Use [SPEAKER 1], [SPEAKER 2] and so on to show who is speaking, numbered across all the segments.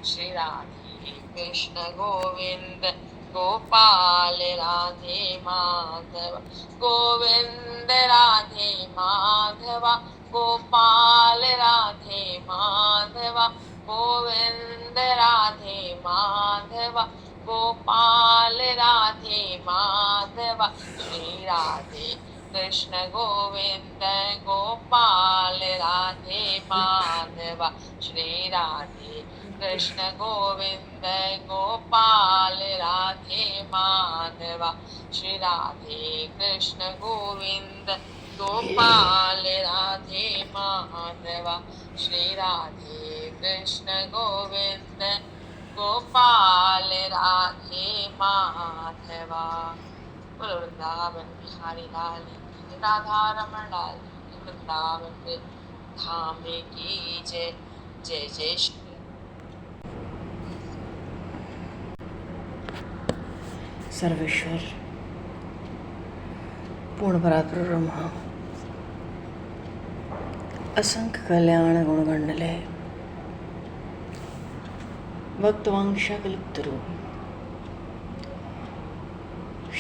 [SPEAKER 1] श्री राधे कृष्ण गोविंद गोपाल राधे माधव गोविंद राधे माधवा गोपाल राधे माधवा गोविंद राधे माधवा गोपाल राधे माधवा श्री राधे कृष्ण गोविंद गोपाल राधे माधवा श्री राधे कृष्ण गोविंद गोपाल राधे माधवा श्री राधे कृष्ण गोविंद गोपाल राधे माधवा श्री राधे कृष्ण गोविंद गोपाल राधे माधवा। बोलो वृंदावन बिहारी लाल की, राधा रमण लाल की, वृंदावन में धाम की जय। जय जय श्री
[SPEAKER 2] सर्वेश्वर पूर्ण परात्पर ब्रह्म असंख्य कल्याण गुणगंडले भक्तवांशा कल्पतरु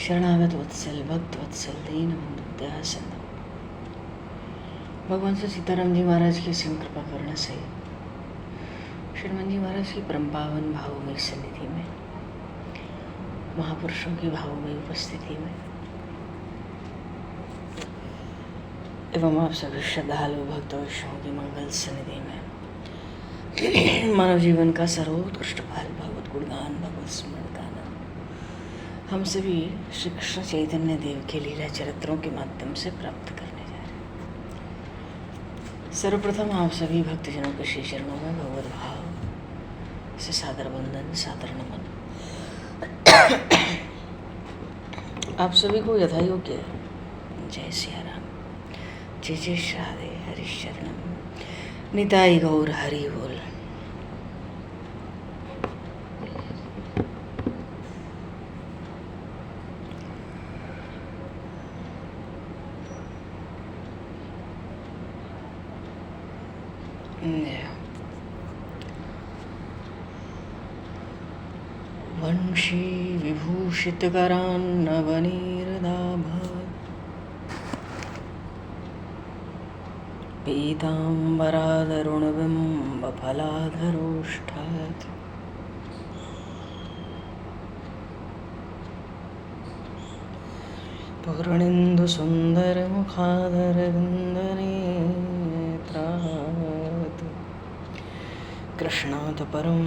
[SPEAKER 2] शरणागत वत्सल भक्त वत्सल दीनबंधु दयासिंधु भगवान श्री सीताराम जी महाराज की असीम कृपा करने से श्रीमान जी महाराज की परम पावन भावमयी सन्निधि में महापुरुषों की भावमयी उपस्थिति में एवं आप सभी श्रद्धालु भक्तवैष्णव की मंगल सन्निधि में मानव जीवन का सर्वोत्कृष्ट फल भगवत गुणगान भगवत स्मरण गाना हम सभी श्री कृष्ण चैतन्य देव के लीला चरित्रों के माध्यम से प्राप्त करने जा रहे हैं। सर्वप्रथम आप सभी भक्तजनों के श्री चरणों में भगवत भाव से सादर वंदन सादर नमन। आप सभी को यथा योग्य जय सिया राम, जय जय श्री राधे, हरि शरणम निताई गौर हरि बोल। वंशी विभूषितकरान्नवनीरदाभात् पीताम्बरादरुणबिम्बफलाधरोष्ठात् पूर्णेन्दुसुन्दरमुखादरविन्दनेत्रात् कृष्णात् परं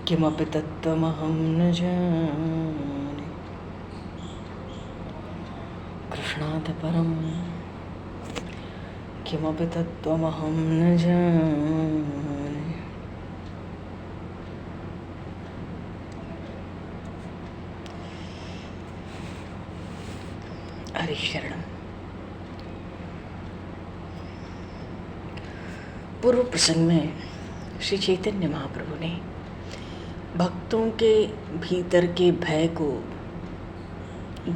[SPEAKER 2] किमपि तत्त्वमहं न जाने। कृष्णात् परं किमपि तत्त्वमहं न जाने। हरि शरणम। पूर्व प्रसंग में श्री चैतन्य महाप्रभु ने भक्तों के भीतर के भय को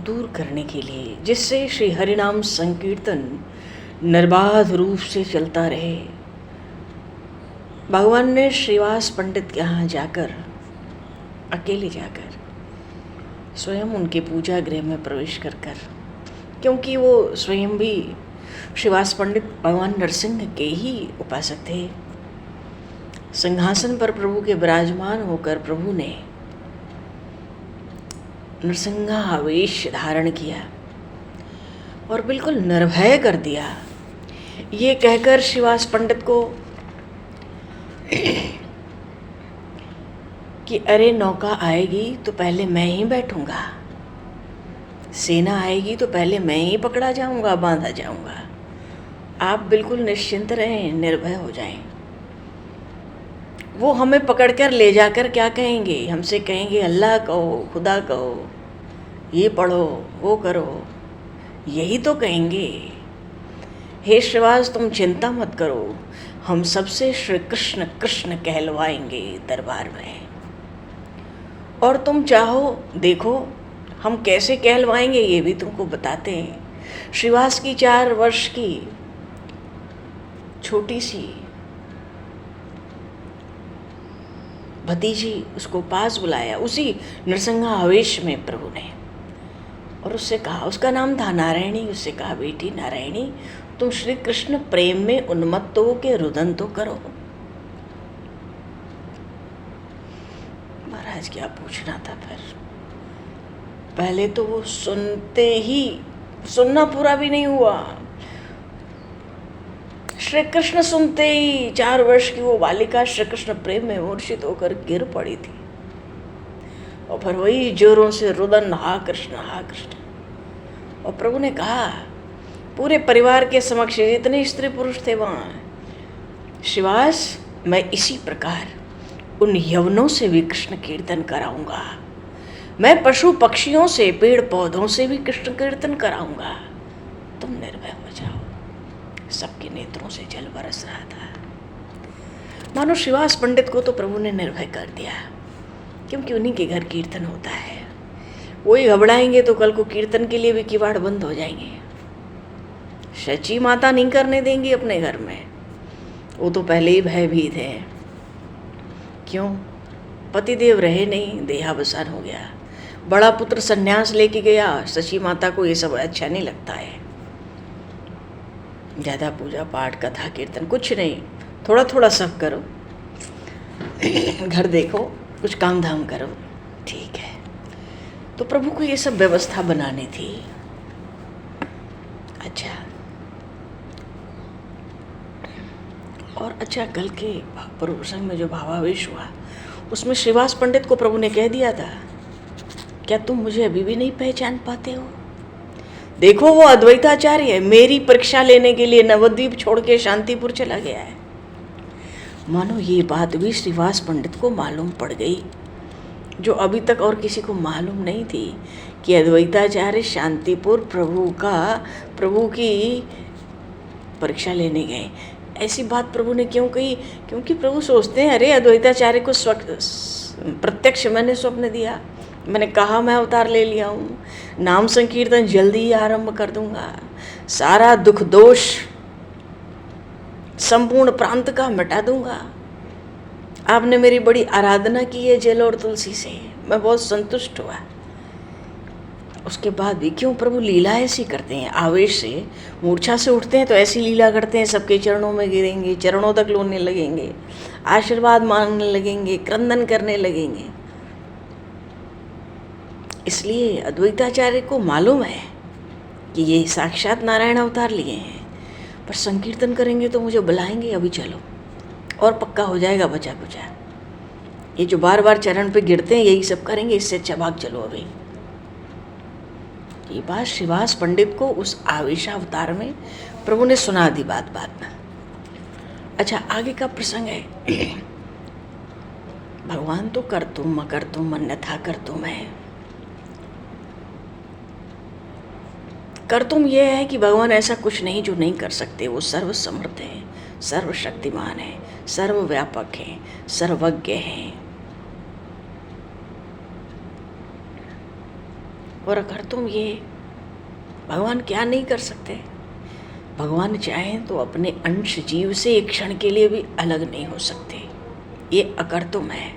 [SPEAKER 2] दूर करने के लिए, जिससे श्री हरिनाम संकीर्तन निर्बाध रूप से चलता रहे, भगवान ने श्रीवास पंडित के यहाँ जाकर अकेले जाकर स्वयं उनके पूजा गृह में प्रवेश कर क्योंकि वो स्वयं भी श्रीवास पंडित भगवान नरसिंह के ही उपासक थे, सिंहासन पर प्रभु के विराजमान होकर प्रभु ने नरसिंहावेश धारण किया और बिल्कुल निर्भय कर दिया, ये कहकर श्रीवास पंडित को कि अरे नौका आएगी तो पहले मैं ही बैठूंगा, सेना आएगी तो पहले मैं ही पकड़ा जाऊंगा, बांधा जाऊंगा, आप बिल्कुल निश्चिंत रहें, निर्भय हो जाएं। वो हमें पकड़कर ले जाकर क्या कहेंगे, हमसे कहेंगे अल्लाह कहो, खुदा कहो, ये पढ़ो, वो करो, यही तो कहेंगे। हे श्रीवास तुम चिंता मत करो, हम सबसे श्री कृष्ण कृष्ण कहलवाएंगे दरबार में, और तुम चाहो देखो हम कैसे कहलवाएंगे ये भी तुमको बताते हैं। श्रीवास की 4 वर्ष की छोटी सी भतीजी उसको पास बुलाया उसी नरसंगा आवेश में प्रभु ने, और उससे कहा, उसका नाम था नारायणी, उससे कहा, बेटी नारायणी, तुम श्री कृष्ण प्रेम में उन्मत्त हो के रुदन तो करो। महाराज क्या पूछना था फिर। पहले तो वो सुनते ही, सुनना पूरा भी नहीं हुआ, श्री कृष्ण सुनते ही 4 वर्ष की वो बालिका श्री कृष्ण प्रेम में मूर्छित होकर गिर पड़ी थी, और फिर वही जोरों से रुदन, हा कृष्ण हा कृष्ण। और प्रभु ने कहा पूरे परिवार के समक्ष, जितने स्त्री पुरुष थे वहाँ, शिवास, मैं इसी प्रकार उन यवनों से भी कृष्ण कीर्तन कराऊंगा, मैं पशु पक्षियों से, पेड़ पौधों से भी कृष्ण कीर्तन कराऊंगा, तुम निर्भय हो जाओ। सबके नेत्रों से जल बरस रहा था। मानो श्रीवास पंडित को तो प्रभु ने निर्भय कर दिया, क्योंकि उन्हीं के घर कीर्तन होता है। वही घबराएंगे तो कल को कीर्तन के लिए भी किवाड़ बंद हो जाएंगे। शची माता नहीं करने देंगी अपने घर में, वो तो पहले ही भयभीत है। क्यों? पतिदेव रहे नहीं, देहावसान हो गया, बड़ा पुत्र सन्यास लेके गया, शची माता को ये सब अच्छा नहीं लगता है। ज़्यादा पूजा पाठ कथा कीर्तन कुछ नहीं, थोड़ा थोड़ा सब करो, घर देखो, कुछ काम धाम करो, ठीक है। तो प्रभु को ये सब व्यवस्था बनानी थी। अच्छा, और अच्छा, कल के प्रसंग में जो भावावेश हुआ उसमें श्रीवास पंडित को प्रभु ने कह दिया था, क्या तुम मुझे अभी भी नहीं पहचान पाते हो? देखो वो अद्वैताचार्य है, मेरी परीक्षा लेने के लिए नवद्वीप छोड़ के शांतिपुर चला गया है। मानो ये बात भी श्रीवास पंडित को मालूम पड़ गई, जो अभी तक और किसी को मालूम नहीं थी, कि अद्वैताचार्य शांतिपुर प्रभु की परीक्षा लेने गए। ऐसी बात प्रभु ने क्यों कही? क्योंकि प्रभु सोचते हैं, अरे अद्वैताचार्य को प्रत्यक्ष मैंने स्वप्न दिया, मैंने कहा मैं अवतार ले लिया हूँ, नाम संकीर्तन जल्दी ही आरंभ कर दूंगा, सारा दुख दोष संपूर्ण प्रांत का मिटा दूंगा। आपने मेरी बड़ी आराधना की है जल और तुलसी से, मैं बहुत संतुष्ट हुआ। उसके बाद भी क्यों प्रभु लीला ऐसी करते हैं? आवेश से, मूर्छा से उठते हैं तो ऐसी लीला करते हैं, सबके चरणों में गिरेंगे, चरणों तक लोने लगेंगे, आशीर्वाद मांगने लगेंगे, क्रंदन करने लगेंगे। इसलिए अद्वैताचार्य को मालूम है कि ये साक्षात नारायण अवतार लिए हैं, पर संकीर्तन करेंगे तो मुझे बुलाएंगे, अभी चलो, और पक्का हो जाएगा बचा कुचा। ये जो बार बार चरण पे गिरते हैं यही सब करेंगे, इससे अच्छा भाग चलो अभी। ये बात श्रीवास पंडित को उस आवेशावतार में प्रभु ने सुना दी बात बात में। अच्छा, आगे का प्रसंग है, भगवान तो कर्तुम अकर्तुम अन्यथा कर्तुम है। कर्तुम यह है कि भगवान ऐसा कुछ नहीं जो नहीं कर सकते, वो सर्वसमर्थ है, सर्वशक्तिमान है, सर्वव्यापक है, सर्वज्ञ है। और अगर तुम ये भगवान क्या नहीं कर सकते? भगवान चाहें तो अपने अंश जीव से एक क्षण के लिए भी अलग नहीं हो सकते, ये अकर्तुम है।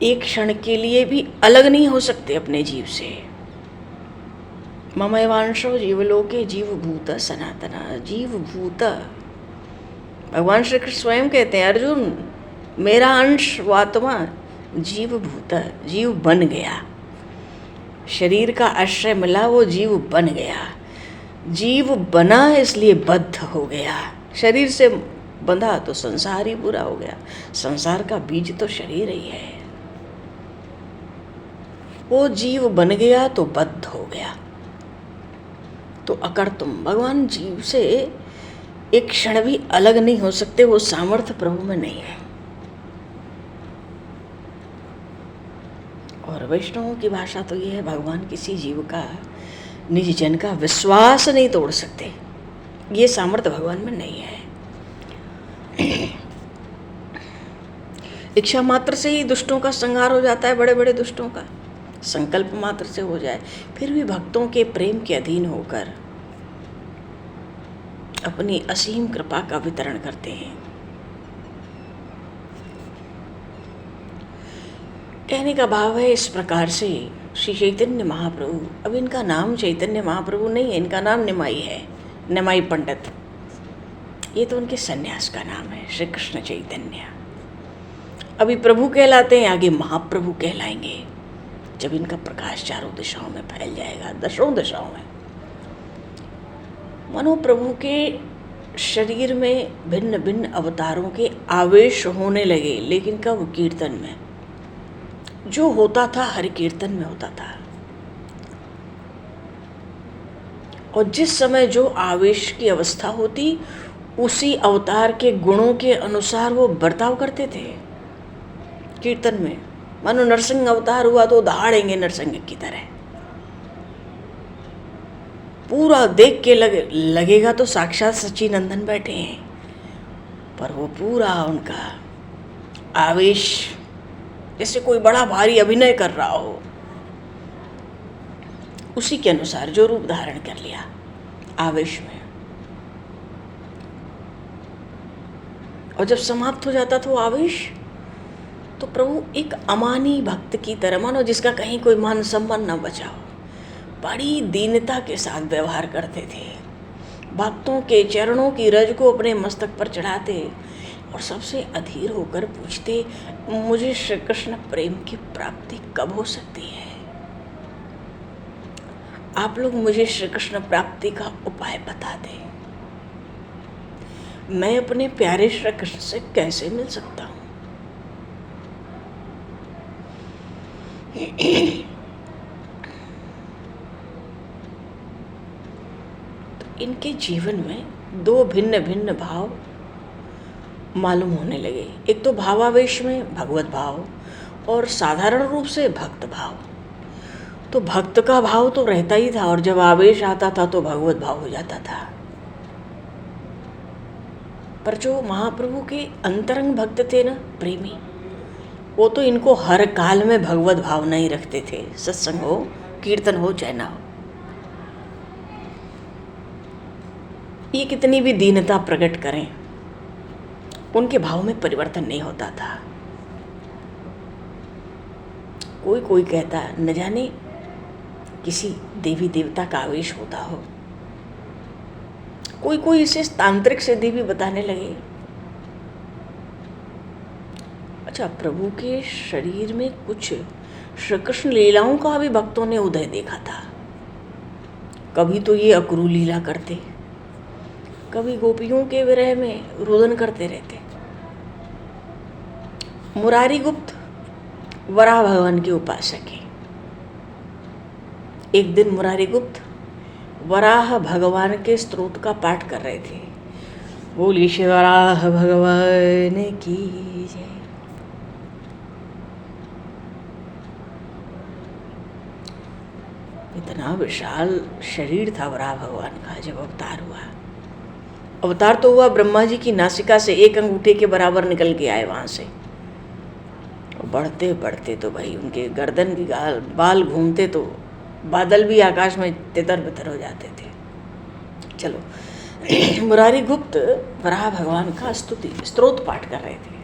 [SPEAKER 2] एक क्षण के लिए भी अलग नहीं हो सकते अपने जीव से। ममैवांशो जीवलोके जीवभूत सनातना, जीवभूत। भगवान श्री कृष्ण स्वयं कहते हैं, अर्जुन मेरा अंश व आत्मा जीवभूत, जीव बन गया, शरीर का आश्रय मिला, वो जीव बन गया। जीव बना इसलिए बद्ध हो गया, शरीर से बंधा तो संसार ही पूरा हो गया। संसार का बीज तो शरीर ही है। वो जीव बन गया तो बद्ध हो गया। तो अकर्तुम, भगवान जीव से एक क्षण भी अलग नहीं हो सकते, वो सामर्थ्य प्रभु में नहीं है। और वैष्णवों की भाषा तो ये है, भगवान किसी जीव का, निज जन का विश्वास नहीं तोड़ सकते, ये सामर्थ्य भगवान में नहीं है। इच्छा मात्र से ही दुष्टों का संहार हो जाता है, बड़े बड़े दुष्टों का संकल्प मात्र से हो जाए, फिर भी भक्तों के प्रेम के अधीन होकर अपनी असीम कृपा का वितरण करते हैं। कहने का भाव है इस प्रकार से श्री चैतन्य महाप्रभु, अब इनका नाम चैतन्य महाप्रभु नहीं है, इनका नाम निमाई है, निमाई पंडित। ये तो उनके सन्यास का नाम है, श्री कृष्ण चैतन्य। अभी प्रभु कहलाते हैं, आगे महाप्रभु कहलाएंगे जब इनका प्रकाश चारों दिशाओं में फैल जाएगा, दशों दिशाओं में। मनो प्रभु के शरीर में भिन्न भिन्न अवतारों के आवेश होने लगे, लेकिन कब? कीर्तन में। जो होता था हरि कीर्तन में होता था, और जिस समय जो आवेश की अवस्था होती उसी अवतार के गुणों के अनुसार वो बर्ताव करते थे कीर्तन में। मानो नरसिंह अवतार हुआ तो दहाड़ेंगे नरसिंह की तरह, पूरा देख के लगेगा तो साक्षात सच्चिनंदन बैठे हैं, पर वो पूरा उनका आवेश जैसे कोई बड़ा भारी अभिनय कर रहा हो, उसी के अनुसार जो रूप धारण कर लिया आवेश में। और जब समाप्त हो जाता था वो आवेश, तो प्रभु एक अमानी भक्त की तरह, मानो जिसका कहीं कोई मान सम्मान न बचा हो, बड़ी दीनता के साथ व्यवहार करते थे। भक्तों के चरणों की रज को अपने मस्तक पर चढ़ाते और सबसे अधीर होकर पूछते, मुझे श्री कृष्ण प्रेम की प्राप्ति कब हो सकती है? आप लोग मुझे श्री कृष्ण प्राप्ति का उपाय बता दें। मैं अपने प्यारे श्री कृष्ण से कैसे मिल सकता हूँ? तो इनके जीवन में दो भिन्न भिन्न भाव मालूम होने लगे। एक तो भावावेश में भगवत भाव, और साधारण रूप से भक्त भाव। तो भक्त का भाव तो रहता ही था, और जब आवेश आता था तो भगवत भाव हो जाता था। पर जो महाप्रभु के अंतरंग भक्त थे ना, प्रेमी, वो तो इनको हर काल में भगवत भाव नहीं रखते थे, सत्संग हो, कीर्तन हो, चाहे ना हो। ये कितनी भी दीनता प्रकट करें, उनके भाव में परिवर्तन नहीं होता था। कोई कोई कहता, न जाने किसी देवी देवता का आवेश होता हो, कोई कोई इसे तांत्रिक सिद्धि भी बताने लगे। अच्छा, प्रभु के शरीर में कुछ श्री कृष्ण लीलाओं का भी भक्तों ने उदय देखा था। कभी तो ये अक्रू लीला करते, कभी गोपियों के विरह में रुदन करते रहते। मुरारी गुप्त वराह भगवान के उपासक हैं। एक दिन मुरारी गुप्त वराह भगवान के स्तोत्र का पाठ कर रहे थे। बोली श्री वराह भगवान की जय। इतना विशाल शरीर था वराह भगवान का जब अवतार हुआ। अवतार तो हुआ ब्रह्मा जी की नासिका से एक अंगूठे के बराबर निकल के आए वहां से। बढ़ते बढ़ते तो भाई उनके गर्दन की बाल घूमते तो बादल भी आकाश में तितर बितर हो जाते थे। चलो, मुरारी गुप्त वराह भगवान का स्तोत्र पाठ कर रहे थे।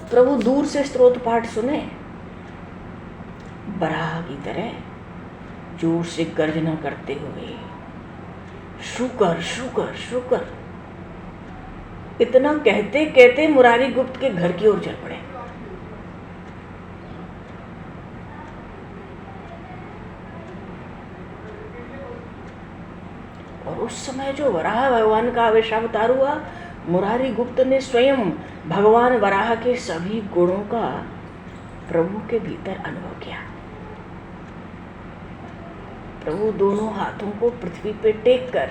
[SPEAKER 2] प्रभु दूर से स्तोत्र पाठ सुने, वराह की तरह जोर से गर्जना करते हुए, शुकर शुकर शुकर, इतना कहते कहते मुरारी गुप्त के घर की ओर चल पड़े। और उस समय जो वराह भगवान का आवेशावतार हुआ, मुरारी गुप्त ने स्वयं भगवान वराह के सभी गुणों का प्रभु के भीतर अनुभव किया। प्रभु दोनों हाथों को पृथ्वी पे टेक कर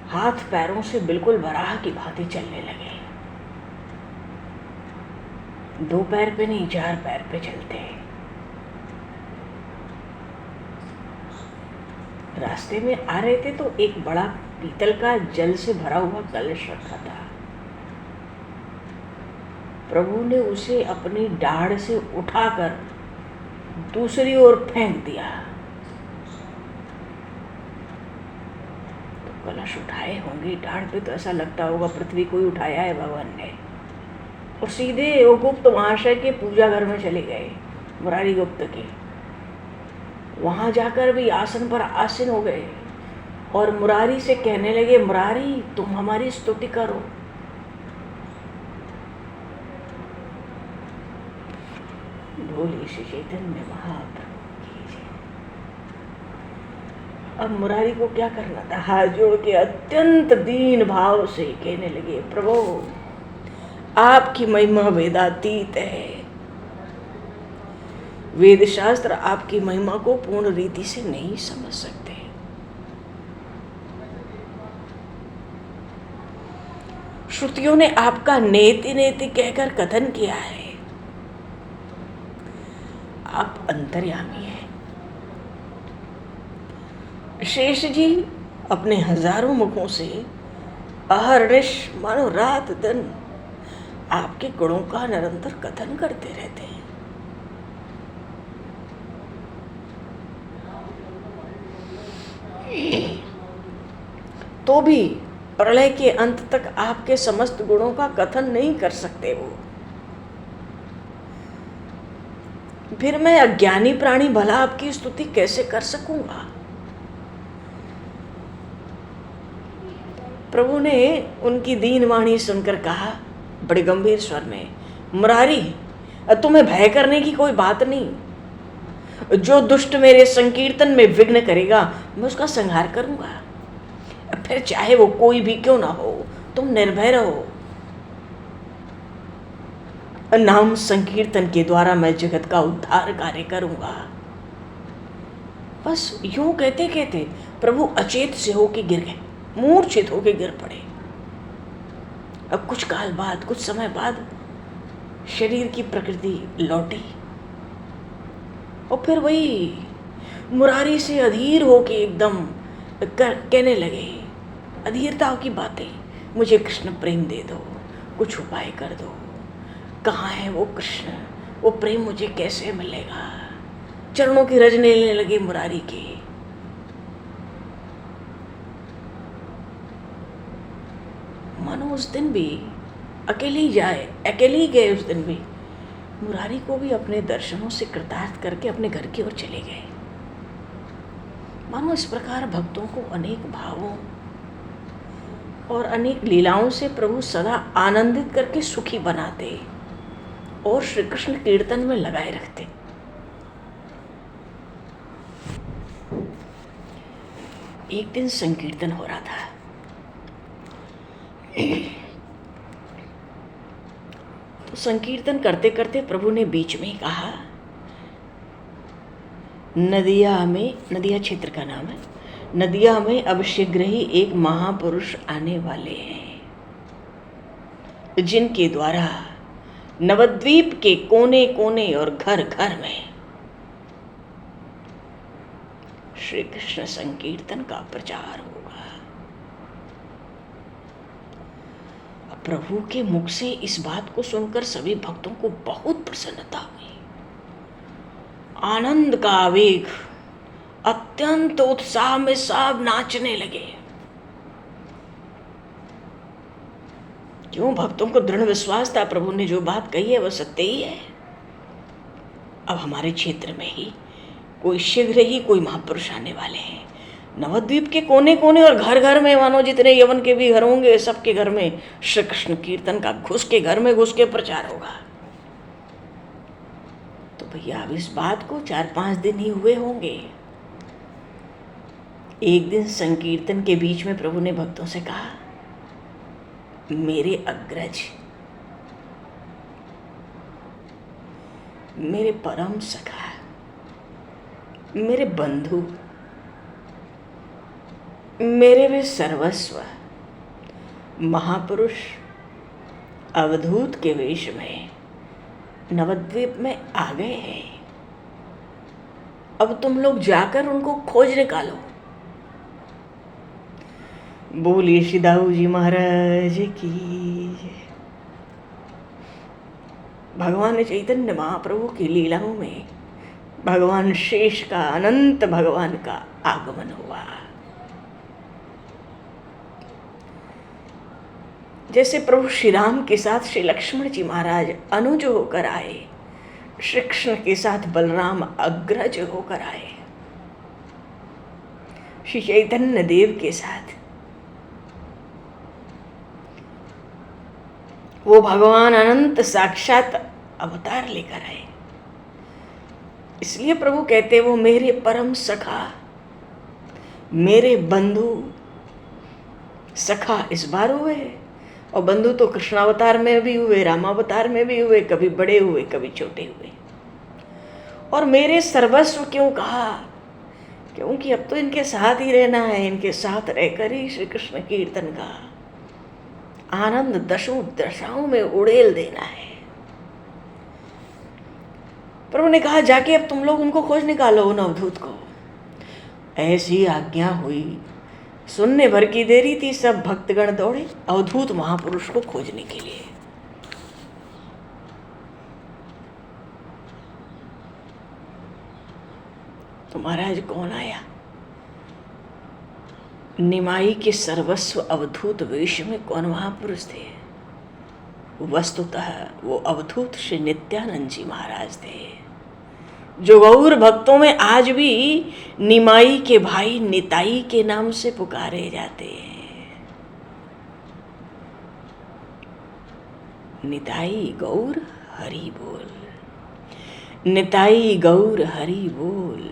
[SPEAKER 2] हाथ पैरों से बिल्कुल वराह की भांति चलने लगे। 2 पैर पे नहीं, 4 पैर पे चलते। रास्ते में आ रहे थे तो एक बड़ा पीतल का जल से भरा हुआ कलश रखा था। प्रभु ने उसे अपनी दाढ़ से उठाकर दूसरी ओर फेंक दिया। तो कलश उठाए होंगे डाढ़ पे, तो ऐसा लगता होगा पृथ्वी को ही उठाया है भगवान ने, और सीधे वो गुप्त महाशय के पूजा घर में चले गए, मुरारी गुप्त के। वहाँ जाकर भी आसन पर आसीन हो गए और मुरारी से कहने लगे, मुरारी तुम हमारी स्तुति करो। बोले श्री चैतन्य महाप्रभु की जय। अब मुरारी को क्या करना था? हाथ जोड़ के अत्यंत दीन भाव से कहने लगे, प्रभु आपकी महिमा वेदातीत है, वेद शास्त्र आपकी महिमा को पूर्ण रीति से नहीं समझ सकते। श्रुतियों ने आपका नेति नेति कहकर कथन किया है, आप अंतर्यामी हैं। शेष जी अपने हजारों मुखों से अहर्निश मानो रात दिन आपके गुणों का निरंतर कथन करते रहते हैं। तो भी प्रलय के अंत तक आपके समस्त गुणों का कथन नहीं कर सकते वो। फिर मैं अज्ञानी प्राणी भला आपकी स्तुति कैसे कर सकूंगा? प्रभु ने उनकी दीन वाणी सुनकर कहा बड़े गंभीर स्वर में, मुरारी तुम्हें भय करने की कोई बात नहीं। जो दुष्ट मेरे संकीर्तन में विघ्न करेगा मैं उसका संहार करूंगा, फिर चाहे वो कोई भी क्यों ना हो, तुम निर्भय रहो। नाम संकीर्तन के द्वारा मैं जगत का उद्धार कार्य करूंगा। बस यूं कहते कहते प्रभु अचेत से होके गिर गए, मूर्छित होके गिर पड़े। अब कुछ काल बाद, कुछ समय बाद शरीर की प्रकृति लौटी और फिर वही मुरारी से अधीर होके एकदम कहने लगे, अधीरता की बातें, मुझे कृष्ण प्रेम दे दो, कुछ उपाय कर दो, कहाँ है वो कृष्ण, वो प्रेम मुझे कैसे मिलेगा। चरणों की रज लेने लगे मुरारी के। मानो उस दिन भी अकेले ही गए। उस दिन भी मुरारी को भी अपने दर्शनों से कृतार्थ करके अपने घर की ओर चले गए। मानो इस प्रकार भक्तों को अनेक भावों और अनेक लीलाओं से प्रभु सदा आनंदित करके सुखी बनाते और श्री कृष्ण कीर्तन में लगाए रखते। एक दिन संकीर्तन हो रहा था। तो संकीर्तन करते करते प्रभु ने बीच में कहा, नदिया क्षेत्र का नाम है, नदिया में अब शीघ्र ही एक महापुरुष आने वाले हैं, जिनके द्वारा नवद्वीप के कोने कोने और घर घर में श्री कृष्ण संकीर्तन का प्रचार होगा। प्रभु के मुख से इस बात को सुनकर सभी भक्तों को बहुत प्रसन्नता हुई, आनंद का आवेग, अत्यंत उत्साह में सब नाचने लगे। क्यों? भक्तों को दृढ़ विश्वास था प्रभु ने जो बात कही है वह सत्य ही है। अब हमारे क्षेत्र में ही कोई शीघ्र ही कोई महापुरुष आने वाले हैं। नवद्वीप के कोने कोने और घर घर में, मानो जितने यवन के भी घर होंगे सबके घर में श्री कृष्ण कीर्तन का घर में घुस के प्रचार होगा। तो भैया अब इस बात को 4-5 दिन ही हुए होंगे। एक दिन संकीर्तन के बीच में प्रभु ने भक्तों से कहा, मेरे अग्रज, मेरे परम सखा, मेरे बंधु, मेरे वे सर्वस्व महापुरुष अवधूत के वेश में नवद्वीप में आ गए हैं। अब तुम लोग जाकर उनको खोज निकालो। बोलिए श्री दाऊ जी महाराज की। भगवान चैतन्य महाप्रभु की लीलाओं में भगवान शेष का, अनंत भगवान का आगमन हुआ। जैसे प्रभु श्री राम के साथ श्री लक्ष्मण जी महाराज अनुज होकर आए, श्री कृष्ण के साथ बलराम अग्रज होकर आए, श्री चैतन्य देव के साथ वो भगवान अनंत साक्षात अवतार लेकर आए। इसलिए प्रभु कहते वो मेरे परम सखा, मेरे बंधु। सखा इस बार हुए और बंधु तो कृष्णावतार में भी हुए, रामावतार में भी हुए, कभी बड़े हुए कभी छोटे हुए। और मेरे सर्वस्व क्यों कहा? क्योंकि अब तो इनके साथ ही रहना है, इनके साथ रहकर ही श्री कृष्ण कीर्तन का आनंद दशों दशाओं में उड़ेल देना है। प्रभु ने कहा जाके अब तुम लोग उनको खोज निकालो, उन अवधूत को। ऐसी आज्ञा हुई, सुनने भर की देरी थी, सब भक्तगण दौड़े अवधूत महापुरुष को खोजने के लिए। तो महाराज कौन आया? निमाई के सर्वस्व अवधूत वेश में कौन महापुरुष थे? वस्तुतः वो अवधूत श्री नित्यानंद जी महाराज थे, जो गौर भक्तों में आज भी निमाई के भाई निताई के नाम से पुकारे जाते हैं। निताई गौर हरि बोल, निताई गौर हरि बोल।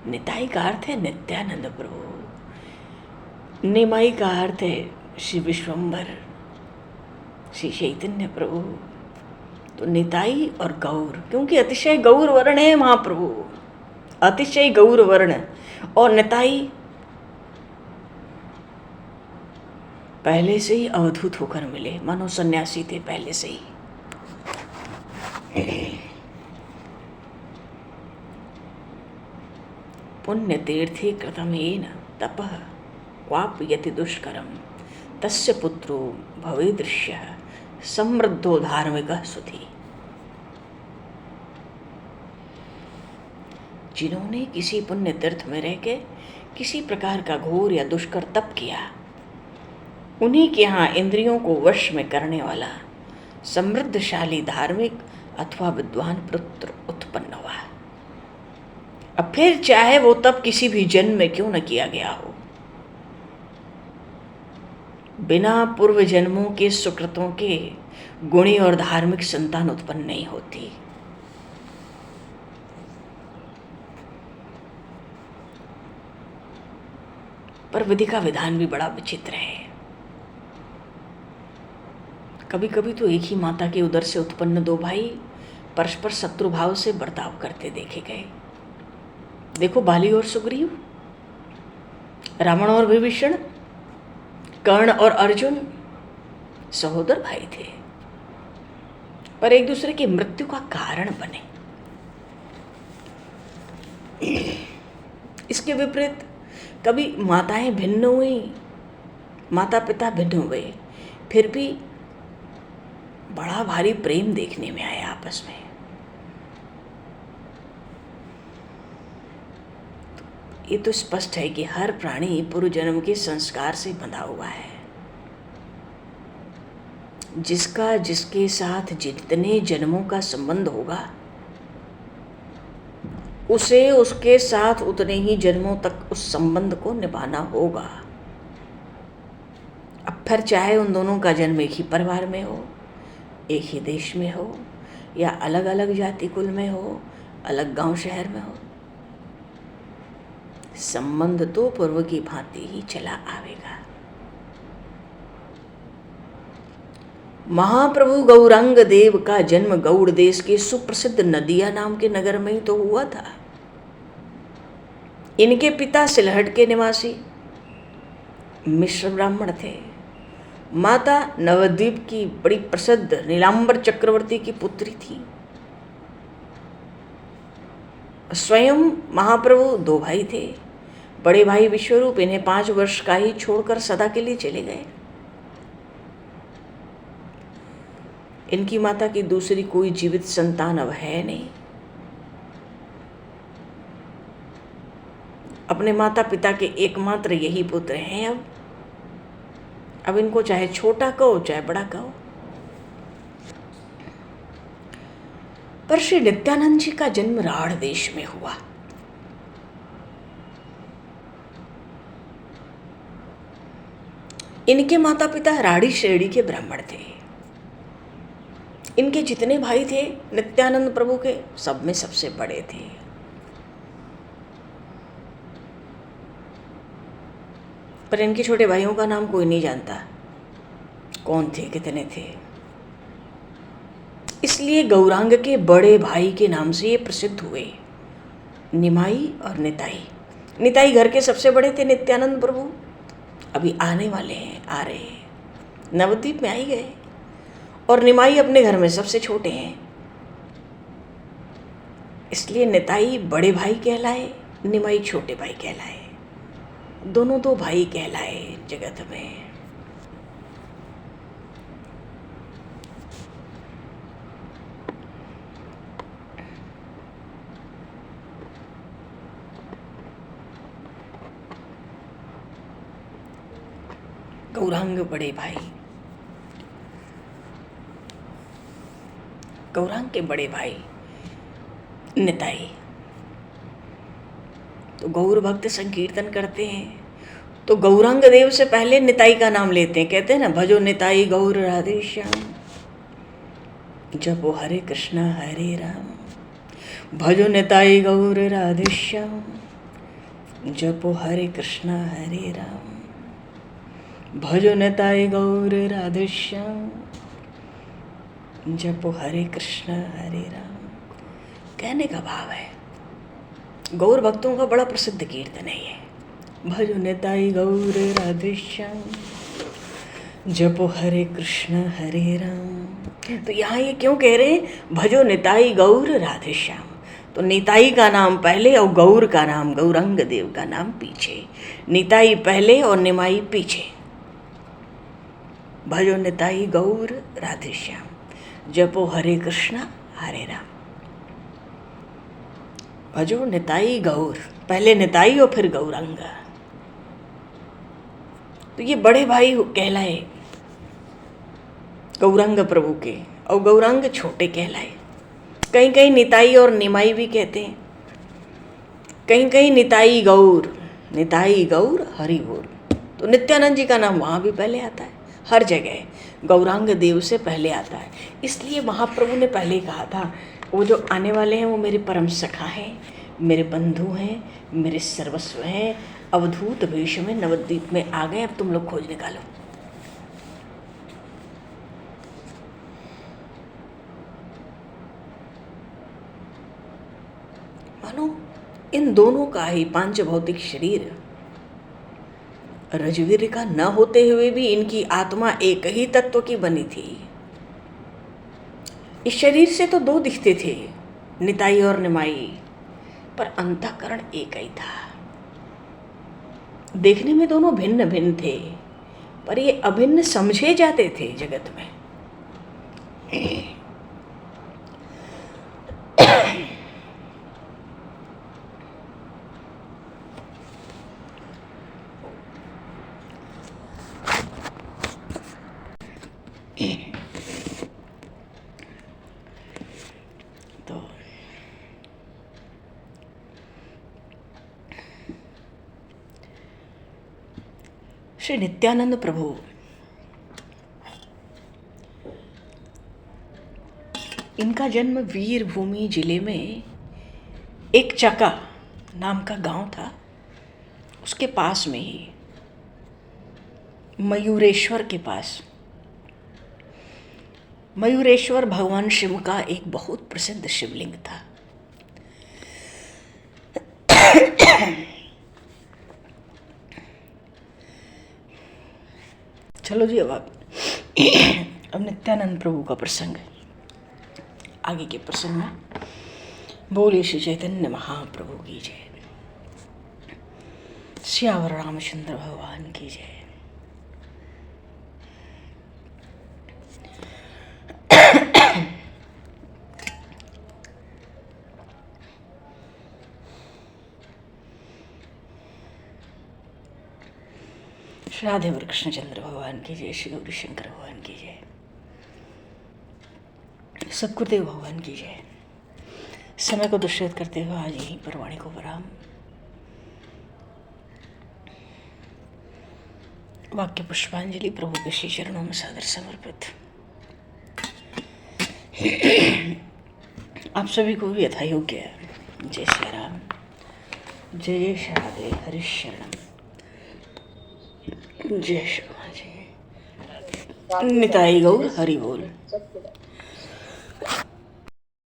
[SPEAKER 2] निताई का अर्थ है नित्यानंद प्रभु, निमाई का अर्थ है श्री विश्वम्भर श्री चैतन्य प्रभु। तो निताई और गौर, क्योंकि अतिशय गौर वर्ण है महाप्रभु, अतिशय गौर वर्ण। और निताई पहले से ही अवधूत होकर मिले, मानो सन्यासी थे पहले से ही। पुण्य तीर्थे कृतमेन तपः क्वाप्यति दुष्करम तस्य पुत्रो भवेदृश्यः समृद्धो धार्मिकः सुधी। जिन्होंने किसी पुण्य तीर्थ में रह के किसी प्रकार का घोर या दुष्कर तप किया, उन्हीं के यहाँ इंद्रियों को वश में करने वाला समृद्धशाली धार्मिक अथवा विद्वान पुत्र उत्पन्न हुआ। अब फिर चाहे वो तप किसी भी जन्म में क्यों न किया गया हो, बिना पूर्व जन्मों के सुकृतों के गुणी और धार्मिक संतान उत्पन्न नहीं होती। पर विधि का विधान भी बड़ा विचित्र है। कभी कभी तो एक ही माता के उदर से उत्पन्न दो भाई परस्पर शत्रु भाव से बर्ताव करते देखे गए। देखो बाली और सुग्रीव, रावण और विभीषण, कर्ण और अर्जुन सहोदर भाई थे, पर एक दूसरे की मृत्यु का कारण बने। इसके विपरीत कभी माताएं भिन्न हुई, माता पिता भिन्न हुए, फिर भी बड़ा भारी प्रेम देखने में आया आपस में। ये तो स्पष्ट है कि हर प्राणी पूर्व जन्म के संस्कार से बंधा हुआ है। जिसका जिसके साथ जितने जन्मों का संबंध होगा, उसे उसके साथ उतने ही जन्मों तक उस संबंध को निभाना होगा। अब फिर चाहे उन दोनों का जन्म एक ही परिवार में हो, एक ही देश में हो, या अलग अलग जाति कुल में हो, अलग गांव शहर में हो, संबंध तो पूर्व की भांति ही चला आवेगा। महाप्रभु गौरांग देव का जन्म गौड़ देश के सुप्रसिद्ध नदिया नाम के नगर में ही तो हुआ था। इनके पिता सिलहट के निवासी मिश्र ब्राह्मण थे। माता नवद्वीप की बड़ी प्रसिद्ध नीलांबर चक्रवर्ती की पुत्री थी। स्वयं महाप्रभु दो भाई थे। बड़े भाई विश्वरूप इन्हें 5 वर्ष का ही छोड़कर सदा के लिए चले गए। इनकी माता की दूसरी कोई जीवित संतान अब है नहीं। अपने माता पिता के एकमात्र यही पुत्र हैं अब। अब इनको चाहे छोटा कहो चाहे बड़ा कहो। पर श्री नित्यानंद जी का जन्म राढ़ देश में हुआ। इनके माता पिता राढ़ी श्रेणी के ब्राह्मण थे। इनके जितने भाई थे नित्यानंद प्रभु के, सब में सबसे बड़े थे। पर इनके छोटे भाइयों का नाम कोई नहीं जानता, कौन थे, कितने थे। इसलिए गौरांग के बड़े भाई के नाम से ये प्रसिद्ध हुए, निमाई और निताई। निताई घर के सबसे बड़े थे नित्यानंद प्रभु, अभी आने वाले हैं, आ रहे हैं, नवद्वीप में आ ही गए। और निमाई अपने घर में सबसे छोटे हैं, इसलिए निताई बड़े भाई कहलाए, निमाई छोटे भाई कहलाए। दोनों दो भाई कहलाए जगत में। गौरांग बड़े भाई, गौरांग के बड़े भाई निताई तो गौर भक्त संकीर्तन करते हैं, तो गौरांग देव से पहले निताई का नाम लेते हैं। कहते हैं ना, भजो निताई गौर राधे श्याम, जपो हरे कृष्णा हरे राम। भजो निताई गौर राधे श्याम, जपो हरे कृष्णा हरे राम। भजो निताई गौर राधे श्याम, जपो हरे कृष्ण हरे राम। कहने का भाव है, गौर भक्तों का बड़ा प्रसिद्ध कीर्तन है ये। भजो निताई गौर राधे श्याम, जपो हरे कृष्ण हरे राम। तो यहाँ ये क्यों कह रहे हैं, भजो निताई गौर राधे श्याम? तो निताई का नाम पहले और गौर का नाम, गौरांग देव का नाम पीछे। निताई पहले और निमाई पीछे। भजो निताई गौर राधे श्याम, जपो हरे कृष्णा हरे राम। भजो निताई गौर, पहले निताई और फिर गौरांग। तो ये बड़े भाई कहलाए गौरांग प्रभु के, और गौरांग छोटे कहलाए। कहीं कहीं निताई और निमाई भी कहते हैं, कहीं कहीं निताई गौर हरि बोल। तो नित्यानंद जी का नाम वहाँ भी पहले आता है, हर जगह गौरांग देव से पहले आता है। इसलिए महाप्रभु ने पहले कहा था, वो जो आने वाले हैं वो मेरे परम सखा हैं, मेरे बंधु हैं, मेरे सर्वस्व हैं। अवधूत वेश में नवद्वीप में आ गए, अब तुम लोग खोज निकालो। मानो इन दोनों का ही पांच भौतिक शरीर रजवीर का न होते हुए भी इनकी आत्मा एक ही तत्व की बनी थी। इस शरीर से तो दो दिखते थे, निताई और निमाई, पर अंतःकरण एक ही था। देखने में दोनों भिन्न भिन्न थे, पर ये अभिन्न समझे जाते थे जगत में। तो श्री नित्यानंद प्रभु इनका जन्म वीरभूमि जिले में एक चका नाम का गांव था, उसके पास में ही मयूरेश्वर के पास। मयूरेश्वर भगवान शिव का एक बहुत प्रसिद्ध शिवलिंग था। चलो जी, अब नित्यानंद प्रभु का प्रसंग है। आगे के प्रसंग में बोले श्री चैतन्य महाप्रभु की जय, श्यावर रामचंद्र भगवान की जय। राधेवर कृष्णचंद्र भगवान की जय, श्री गौरी शंकर भगवान की जय, सतगुरुदेव भगवान की जय। समय को दुष्कृत करते हुए आज यहीं पर वाणी को विराम। वाक्य पुष्पांजलि प्रभु के श्री चरणों में सादर समर्पित। आप सभी को भी यथा योग्य जय श्री राम, जय जय श्री राधे, हरि शरणम, जय शर्मा जी, निताई गौर हरि बोल।